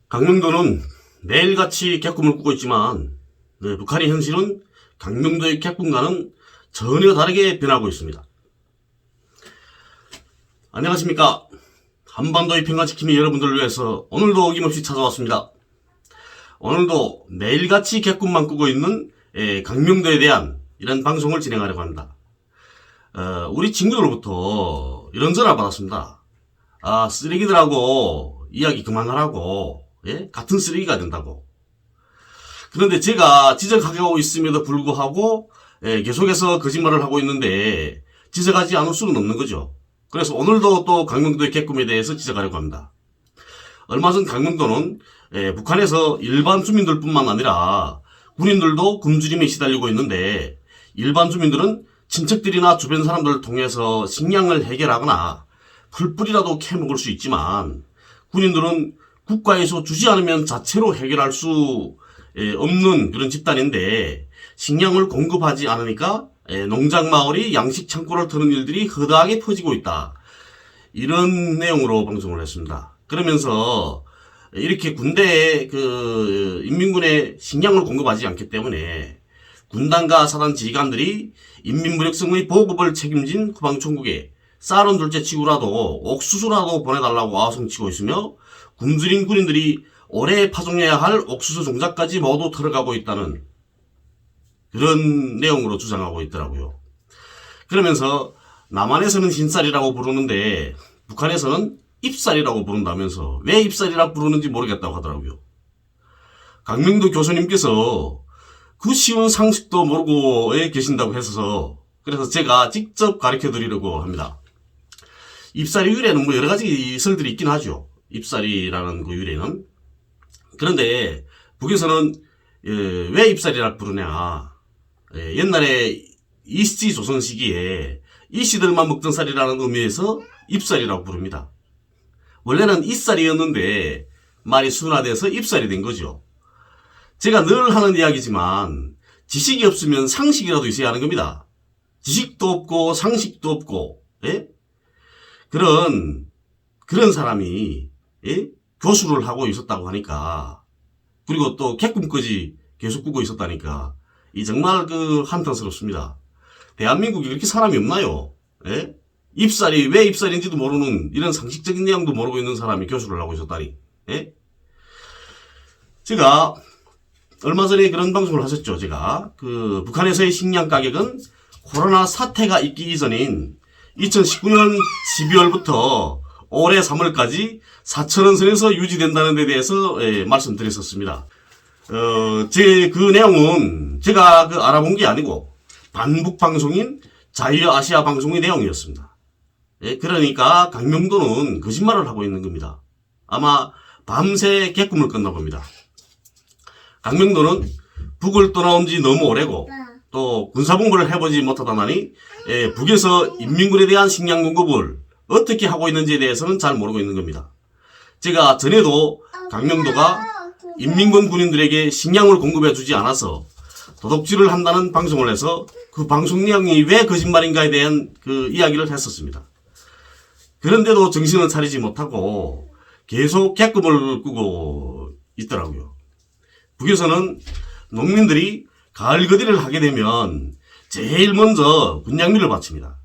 강명도는 매일같이 객꿈을 꾸고 있지만 북한의 현실은 강명도의 객꿈과는 전혀 다르게 변하고 있습니다. 안녕하십니까. 한반도의 평화지킴이 여러분들을 위해서 오늘도 어김없이 찾아왔습니다. 오늘도 매일같이 객꿈만 꾸고 있는 강명도에 대한 이런 방송을 진행하려고 합니다. 우리 친구들로부터 이런 전화 받았습니다. 쓰레기들하고 이야기 그만하라고, 같은 쓰레기가 된다고. 그런데 제가 지적하고 있음에도 불구하고 계속해서 거짓말을 하고 있는데 지적하지 않을 수는 없는 거죠. 그래서 오늘도 또 강명도의 객꿈에 대해서 지적하려고 합니다. 얼마 전 강명도는 북한에서 일반 주민들 뿐만 아니라 군인들도 굶주림에 시달리고 있는데, 일반 주민들은 친척들이나 주변 사람들을 통해서 식량을 해결하거나 풀뿌리라도 캐먹을 수 있지만, 군인들은 국가에서 주지 않으면 자체로 해결할 수 없는 그런 집단인데, 식량을 공급하지 않으니까 농장마을이 양식 창고를 트는 일들이 허다하게 퍼지고 있다. 이런 내용으로 방송을 했습니다. 그러면서 이렇게 군대에 인민군에 식량을 공급하지 않기 때문에 군단과 사단 지휘관들이 인민무력성의 보급을 책임진 후방총국에 쌀은 둘째치고라도 옥수수라도 보내달라고 아성치고 있으며, 굶주린 군인들이 올해 파송해야 할 옥수수 종자까지 모두 들어가고 있다는 그런 내용으로 주장하고 있더라고요. 그러면서 남한에서는 흰쌀이라고 부르는데 북한에서는 잎쌀이라고 부른다면서 왜 잎쌀이라고 부르는지 모르겠다고 하더라고요. 강명도 교수님께서 그 쉬운 상식도 모르고 계신다고 해서, 그래서 제가 직접 가르쳐 드리려고 합니다. 잎쌀이 유래는 뭐 여러 가지 설들이 있긴 하죠. 잎쌀이라는 그 유래는. 그런데 북에서는 왜 잎쌀이라고 부르냐. 옛날에 이씨 조선 시기에 이씨들만 먹던 쌀이라는 의미에서 잎쌀이라고 부릅니다. 원래는 이쌀이었는데 말이 순화돼서 잎쌀이 된 거죠. 제가 늘 하는 이야기지만 지식이 없으면 상식이라도 있어야 하는 겁니다. 지식도 없고 상식도 없고, 그런 사람이 교수를 하고 있었다고 하니까, 그리고 또 객꿈까지 계속 꾸고 있었다니까 이 정말 한탄스럽습니다. 대한민국에 그렇게 사람이 없나요? 잎쌀이 왜 잎쌀인지도 모르는, 이런 상식적인 내용도 모르고 있는 사람이 교수를 하고 있었다니. 제가 얼마 전에 그런 방송을 하셨죠. 제가 북한에서의 식량 가격은 코로나 사태가 있기 이전인 2019년 12월부터 올해 3월까지 4,000원 선에서 유지된다는 데 대해서 말씀드렸었습니다. 그 내용은 제가 알아본 게 아니고 반북 방송인 자유아시아 방송의 내용이었습니다. 그러니까 강명도는 거짓말을 하고 있는 겁니다. 아마 밤새 객꿈을 꿨나 봅니다. 강명도는 북을 떠나온 지 너무 오래고 또 군사봉부를 해보지 못하다니 북에서 인민군에 대한 식량 공급을 어떻게 하고 있는지에 대해서는 잘 모르고 있는 겁니다. 제가 전에도 강명도가 인민군 군인들에게 식량을 공급해 주지 않아서 도둑질을 한다는 방송을 해서 그 방송 내용이 왜 거짓말인가에 대한 이야기를 했었습니다. 그런데도 정신을 차리지 못하고 계속 객꿈을 꾸고 있더라고요. 북에서는 농민들이 가을 거리를 하게 되면 제일 먼저 군량미를 바칩니다.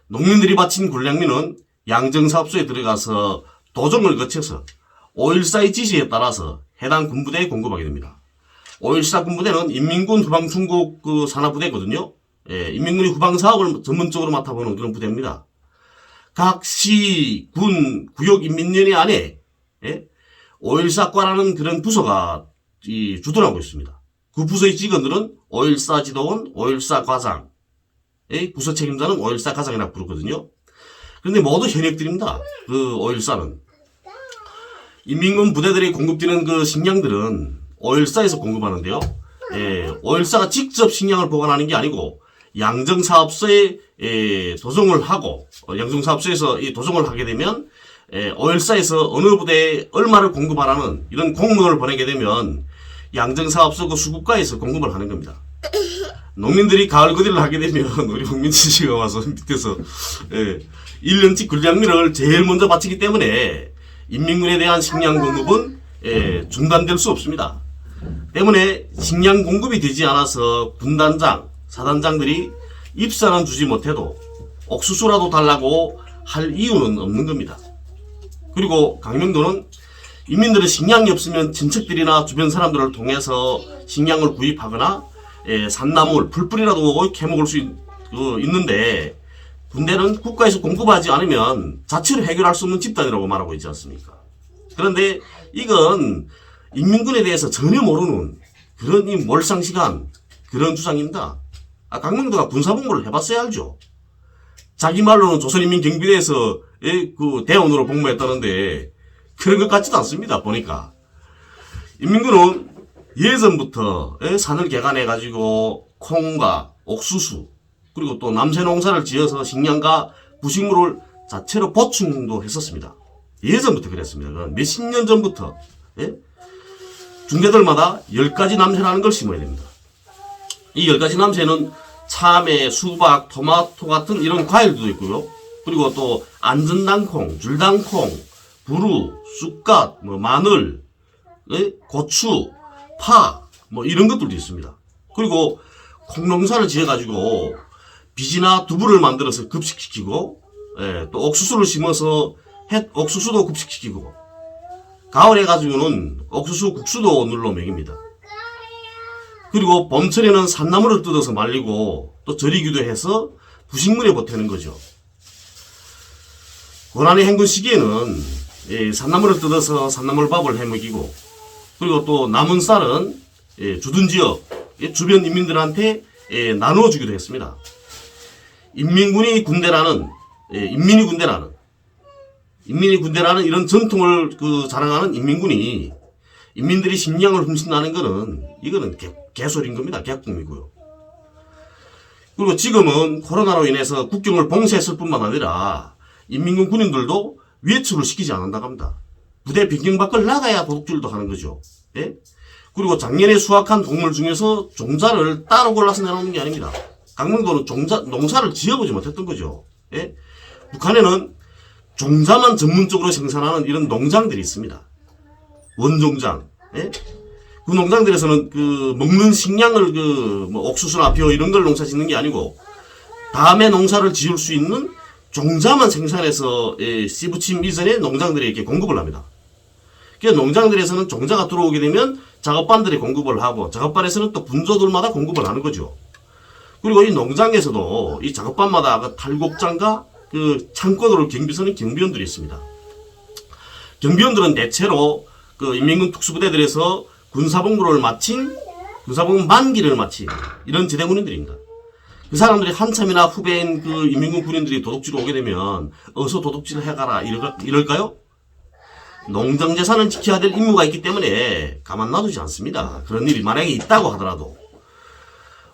농민들이 바친 군량미는 양정사업소에 들어가서 도정을 거쳐서 5.14의 지시에 따라서 해당 군부대에 공급하게 됩니다. 5.14 군부대는 인민군 후방총국 산하부대거든요. 인민군이 후방사업을 전문적으로 맡아보는 그런 부대입니다. 각 시, 군, 구역 인민연회 안에 5.14과라는 그런 부서가 주둔하고 있습니다. 그 부서의 직원들은 5.14 지도원, 5.14 과장, 부서 책임자는 5.14 과장이라고 부르거든요. 그런데 모두 현역들입니다. 5.14는. 인민군 부대들이 공급되는 식량들은 5.14에서 공급하는데요. 5.14가 직접 식량을 보관하는 게 아니고 양정사업소에 도정을 하고, 양정사업소에서 이 도정을 하게 되면 5.14에서 어느 부대에 얼마를 공급하라는 이런 공문을 보내게 되면 양정사업소 수급과에서 공급을 하는 겁니다. 농민들이 가을 거리를 하게 되면 우리 홍민치 씨가 와서 밑에서 1년치 군량미를 제일 먼저 바치기 때문에 인민군에 대한 식량 공급은 중단될 수 없습니다. 때문에 식량 공급이 되지 않아서 군단장, 사단장들이 입사는 주지 못해도 옥수수라도 달라고 할 이유는 없는 겁니다. 그리고 강명도는 인민들은 식량이 없으면 친척들이나 주변 사람들을 통해서 식량을 구입하거나 산나물, 풀뿌리라도 캐먹을 수 있는데 군대는 국가에서 공급하지 않으면 자체로 해결할 수 없는 집단이라고 말하고 있지 않습니까? 그런데 이건 인민군에 대해서 전혀 모르는 그런 이 몰상식한 그런 주장입니다. 강명도가 군사복무를 해봤어야 알죠. 자기 말로는 조선인민경비대에서 그 대원으로 복무했다는데 그런 것 같지도 않습니다. 보니까 인민군은 예전부터 산을 개간해가지고 콩과 옥수수 그리고 또 남새 농사를 지어서 식량과 부식물을 자체로 보충도 했었습니다. 예전부터 그랬습니다. 몇십 년 전부터 중대들마다 10가지 남새라는 걸 심어야 됩니다. 이 10가지 남새는 참외, 수박, 토마토 같은 이런 과일도 있고요. 그리고 또 안전당콩, 줄당콩, 부루, 쑥갓, 마늘, 고추, 파, 이런 것들도 있습니다. 그리고 콩농사를 지어가지고 비지나 두부를 만들어서 급식시키고, 또 옥수수를 심어서 옥수수도 급식시키고, 가을에 가지고는 옥수수 국수도 눌러 먹입니다. 그리고 봄철에는 산나물을 뜯어서 말리고 또 절이기도 해서 부식물에 보태는 거죠. 고난의 행군 시기에는 산나물을 뜯어서 산나물밥을 해먹이고 그리고 또 남은 쌀은 주둔 지역 주변 인민들한테 나누어주기도 했습니다. 인민이 군대라는 이런 전통을 자랑하는 인민군이 인민들이 식량을 훔친다는 이거는 개소리인 겁니다. 개꿈이고요. 그리고 지금은 코로나로 인해서 국경을 봉쇄했을 뿐만 아니라 인민군 군인들도 외출을 시키지 않는다고 합니다. 부대 변경 밖을 나가야 도둑질도 하는 거죠. 그리고 작년에 수확한 동물 중에서 종자를 따로 골라서 내놓는 게 아닙니다. 강명도는 농사를 지어보지 못했던 거죠. 북한에는 종자만 전문적으로 생산하는 이런 농장들이 있습니다. 원종장. 그 농장들에서는 먹는 식량을 옥수수나 벼 이런 걸 농사 짓는 게 아니고 다음에 농사를 지을 수 있는 종자만 생산해서 씨부침 이전에 농장들에 이렇게 공급을 합니다. 그래서 농장들에서는 종자가 들어오게 되면 작업반들이 공급을 하고 작업반에서는 또 분조들마다 공급을 하는 거죠. 그리고 이 농장에서도 이 작업반마다 탈곡장과 창고들을 경비서는 경비원들이 있습니다. 경비원들은 대체로 인민군 특수부대들에서 군사복무를 마친 군사복무 만기를 마친 이런 제대군인들입니다. 그 사람들이 한참이나 후배인 인민군 군인들이 도둑질을 오게 되면 어서 도둑질을 해가라 이럴까요? 농장 재산을 지켜야 될 임무가 있기 때문에 가만 놔두지 않습니다. 그런 일이 만약에 있다고 하더라도.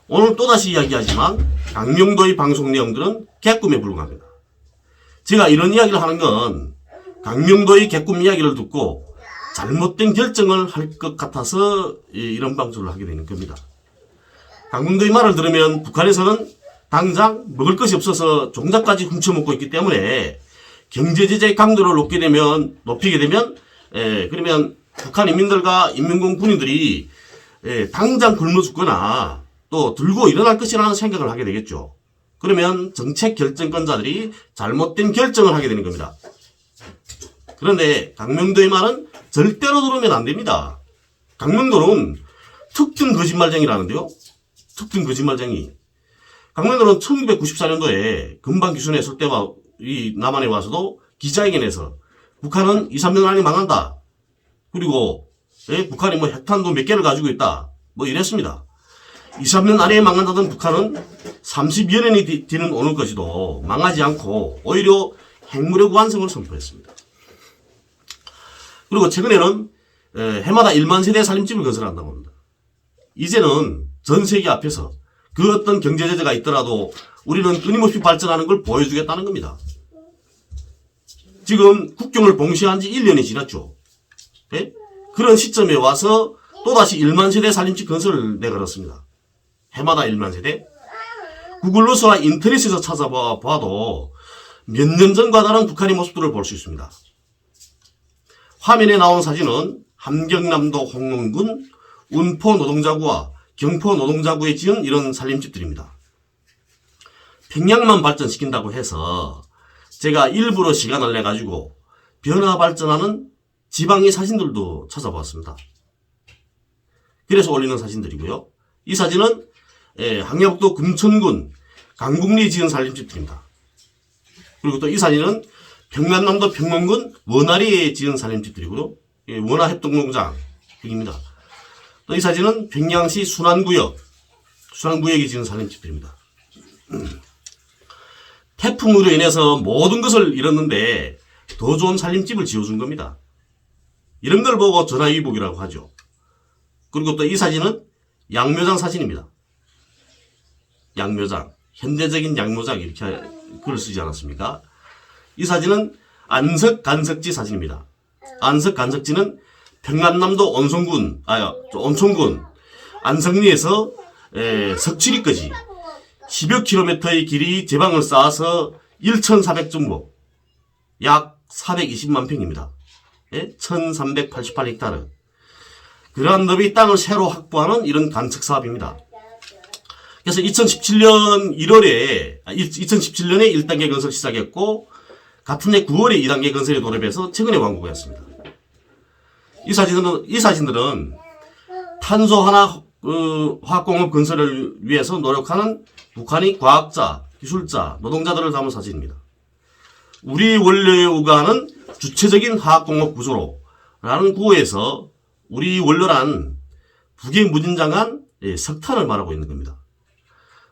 오늘 또다시 이야기하지만 강명도의 방송 내용들은 개꿈에 불과합니다. 제가 이런 이야기를 하는 건 강명도의 개꿈 이야기를 듣고 잘못된 결정을 할 것 같아서 이런 방송을 하게 되는 겁니다. 강명도의 말을 들으면 북한에서는 당장 먹을 것이 없어서 종자까지 훔쳐먹고 있기 때문에 경제제재 강도를 높이게 되면 그러면 북한 인민들과 인민군 군인들이 당장 굶어 죽거나 또 들고 일어날 것이라는 생각을 하게 되겠죠. 그러면 정책 결정권자들이 잘못된 결정을 하게 되는 겁니다. 그런데 강명도의 말은 절대로 들으면 안 됩니다. 강명도는 특등 거짓말쟁이라는데요. 특등 거짓말쟁이. 강명도는 1994년도에 금방기순에 있을 때와 이 남한에 와서도 기자회견에서 북한은 2, 3년 안에 망한다. 그리고 북한이 핵탄두 몇 개를 가지고 있다. 이랬습니다. 2, 3년 안에 망한다던 북한은 30여 년이 뒤는 오늘까지도 망하지 않고 오히려 핵무력 완성을 선포했습니다. 그리고 최근에는 해마다 1만 세대 살림집을 건설한다고 합니다. 이제는 전 세계 앞에서 그 어떤 경제제재가 있더라도 우리는 끊임없이 발전하는 걸 보여주겠다는 겁니다. 지금 국경을 봉쇄한 지 1년이 지났죠. 그런 시점에 와서 또다시 1만 세대 살림집 건설을 내걸었습니다. 해마다 1만 세대. 구글로서와 인터넷에서 찾아봐도 몇 년 전과 다른 북한의 모습들을 볼 수 있습니다. 화면에 나온 사진은 함경남도 홍릉군 운포 노동자구와 경포 노동자구에 지은 이런 살림집들입니다. 평양만 발전시킨다고 해서 제가 일부러 시간을 내가지고 변화 발전하는 지방의 사진들도 찾아봤습니다. 그래서 올리는 사진들이고요. 이 사진은 항해북도 금천군 강국리에 지은 살림집들입니다. 그리고 또 이 사진은 평안남도 평원군 원아리에 지은 살림집들이고요. 원화협동농장 여기입니다. 또 이 사진은 평양시 순안구역에 지은 살림집들입니다. 태풍으로 인해서 모든 것을 잃었는데 더 좋은 살림집을 지어준 겁니다. 이런 걸 보고 전화위복이라고 하죠. 그리고 또 이 사진은 양묘장 사진입니다. 양묘장, 현대적인 양묘장 이렇게 글을 쓰지 않았습니까? 이 사진은 안석간석지 사진입니다. 안석간석지는 평안남도 온천군 안성리에서 석치리까지 10여 킬로미터의 길이 제방을 쌓아서 1,400정보, 약 420만 평입니다. 1,388헥타르. 그러한 넓이 땅을 새로 확보하는 이런 간척 사업입니다. 그래서 2017년에 1단계 건설 시작했고, 같은 해 9월에 2단계 건설에 돌입해서 최근에 완공했습니다. 이 사진들은 탄소 하나 화학공업 건설을 위해서 노력하는 북한의 과학자, 기술자, 노동자들을 담은 사진입니다. 우리 원료가 하는 주체적인 화학공업 구조로 라는 구호에서 우리 원료란 북의 무진장한 석탄을 말하고 있는 겁니다.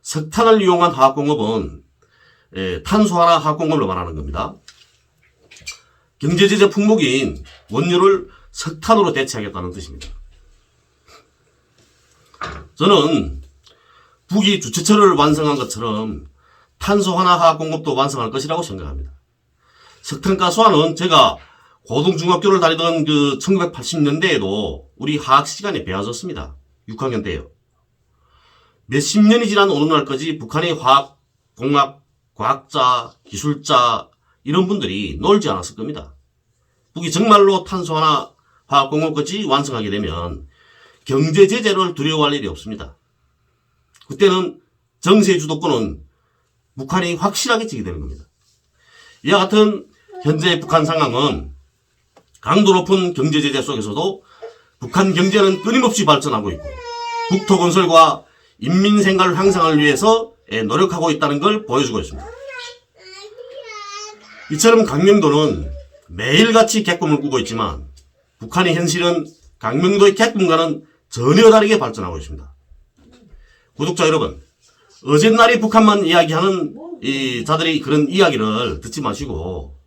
석탄을 이용한 화학공업은 탄소 하나 화학공업을 말하는 겁니다. 경제제재 품목인 원료를 석탄으로 대체하겠다는 뜻입니다. 저는 북이 주체처를 완성한 것처럼 탄소 하나 화학공업도 완성할 것이라고 생각합니다. 석탄가스화는 제가 고등중학교를 다니던 1980년대에도 우리 화학 시간에 배워졌습니다. 6학년 때요. 몇십 년이 지난 어느 날까지 북한의 화학공학, 과학자, 기술자 이런 분들이 놀지 않았을 겁니다. 북이 정말로 탄소 하나 화학공업까지 완성하게 되면 경제제재를 두려워할 일이 없습니다. 그때는 정세 주도권은 북한이 확실하게 지게 되는 겁니다. 이와 같은 현재 북한 상황은 강도 높은 경제제재 속에서도 북한 경제는 끊임없이 발전하고 있고 국토 건설과 인민 생활 향상을 위해서 노력하고 있다는 걸 보여주고 있습니다. 이처럼 강명도는 매일같이 객꿈을 꾸고 있지만 북한의 현실은 강명도의 객꿈과는 전혀 다르게 발전하고 있습니다. 구독자 여러분, 어젯날이 북한만 이야기하는 이 자들이 그런 이야기를 듣지 마시고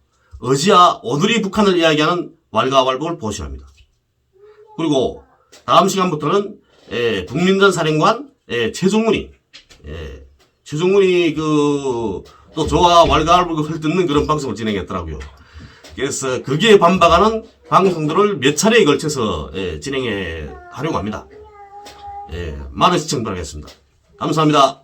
어제야 오늘이 북한을 이야기하는 왈가왈부를 보셔야 합니다. 그리고 다음 시간부터는 국민전 사령관 최종문이 또 저와 왈가왈부를 듣는 그런 방송을 진행했더라고요. 그래서 거기에 반박하는 방송들을 몇 차례에 걸쳐서 진행해 하려고 합니다. 많은 시청 바라겠습니다. 감사합니다.